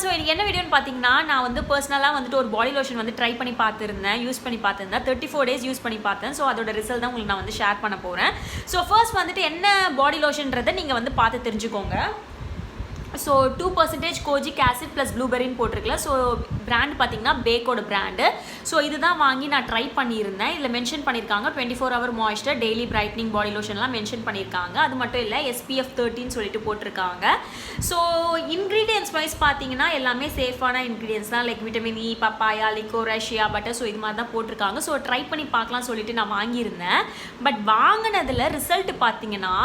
So எனக்கு என்ன வீடியோன்னு பார்த்தீங்கன்னா நான் வந்து பர்சனலாக வந்துட்டு ஒரு பாடி லோஷன் வந்து ட்ரை பண்ணி பார்த்துருந்தேன், யூஸ் பண்ணி பார்த்துருந்தேன். 34 days யூஸ் பண்ணி பார்த்தேன். ஸோ அதோட ரிசல்ட் தான் உங்களுக்கு நான் வந்து ஷேர் பண்ண போகிறேன். ஸோ ஃபர்ஸ்ட் வந்துட்டு என்ன பாடி லோஷன்றதை நீங்கள் வந்து பார்த்து தெரிஞ்சுக்கோங்க. ஸோ 2% கோஜிக் ஆசிட் ப்ளஸ் ப்ளூபெரின்னு போட்டிருக்கல. ஸோ பிராண்ட் பார்த்தீங்கன்னா பேக்கோட பிராண்டு. ஸோ இதுதான் வாங்கி நான் ட்ரை பண்ணியிருந்தேன். இதில் மென்ஷன் பண்ணியிருக்காங்க 24 hour மாய்ஸ்டர், டெய்லி பிரைட்னிங் பாடி லோஷன்லாம் மென்ஷன் பண்ணியிருக்காங்க. அது மட்டும் இல்லை SPF 30 சொல்லிட்டு போட்டிருக்காங்க. ஸோ இன்க்ரீடியன்ஸ் வைஸ் பார்த்தீங்கன்னா எல்லாமே சேஃபான இன்க்ரீடியன்ஸ் தான். Like vitamin E, papaya, liquorice, butter. So இது மாதிரி தான் போட்டிருக்காங்க. ஸோ ட்ரை பண்ணி பார்க்கலாம் சொல்லிட்டு நான் வாங்கியிருந்தேன். பட் வாங்கினதில் ரிசல்ட் பார்த்தீங்கன்னா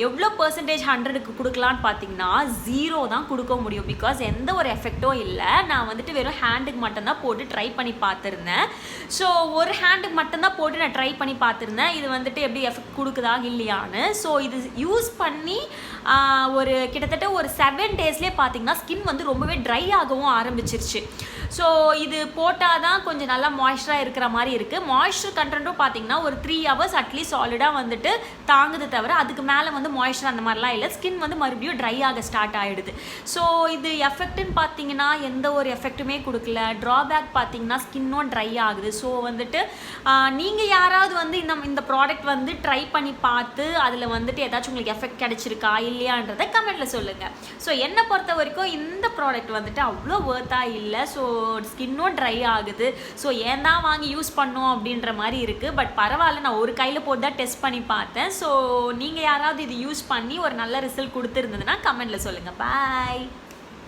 எவ்வளோ பர்சன்டேஜ் 100க்கு கொடுக்கலான்னு பார்த்தீங்கன்னா 0 தான் கொடுக்க முடியும். பிகாஸ் எந்த ஒரு எஃபெக்டும் இல்லை. நான் வந்துட்டு வெறும் ஹேண்டுக்கு மட்டும்தான் போட்டு ட்ரை பண்ணி பார்த்துருந்தேன். ஸோ ஒரு ஹேண்டுக்கு மட்டும்தான் போட்டு நான் ட்ரை பண்ணி பார்த்துருந்தேன். இது வந்துட்டு எப்படி எஃபெக்ட் கொடுக்குதா இல்லையான்னு. ஸோ இது யூஸ் பண்ணி ஒரு கிட்டத்தட்ட ஒரு 7 daysலேயே பார்த்தீங்கன்னா ஸ்கின் வந்து ரொம்பவே ட்ரை ஆகவும் ஆரம்பிச்சிருச்சு. ஸோ இது போட்டால் தான் கொஞ்சம் நல்லா மாய்ஸ்சராக இருக்கிற மாதிரி இருக்குது. மாய்ஸ்சர் கண்டென்ட்டும் பார்த்தீங்கன்னா ஒரு 3 hours அட்லீஸ்ட் சாலிடாக வந்துட்டு தாங்குது தவிர அதுக்கு மேலே வந்து மாய்ஸ்சர் அந்த மாதிரிலாம் இல்லை. ஸ்கின் வந்து மறுபடியும் ட்ரை ஆக ஸ்டார்ட் ஆகிடுது. ஸோ இது எஃபெக்ட்னு பார்த்தீங்கன்னா எந்த ஒரு எஃபெக்ட்டுமே கொடுக்கல. ட்ராபேக் பார்த்தீங்கன்னா ஸ்கின்னும் ட்ரை ஆகுது. ஸோ வந்துட்டு நீங்கள் யாராவது வந்து இந்த ப்ராடக்ட் வந்து ட்ரை பண்ணி பார்த்து அதில் வந்துட்டு ஏதாச்சும் உங்களுக்கு எஃபெக்ட் கிடைச்சிருக்கா இல்லையான்றதை கமெண்ட்டில் சொல்லுங்கள். ஸோ என்னை பொறுத்த வரைக்கும் இந்த ப்ராடக்ட் வந்துட்டு அவ்வளோ ஒர்த்தாக இல்லை. ஸோ ஸ்கின்னும் ட்ரை ஆகுது. ஸோ ஏன் தான் வாங்கி யூஸ் பண்ணோம் அப்படின்ற மாதிரி இருக்குது. பட் பரவாயில்ல, நான் ஒரு கையில் போட்டு தான் டெஸ்ட் பண்ணி பார்த்தேன். ஸோ நீங்கள் யாராவது இது யூஸ் பண்ணி ஒரு நல்ல ரிசல்ட் கொடுத்துருந்ததுன்னா கமெண்ட்டில் சொல்லுங்கள். பாய்.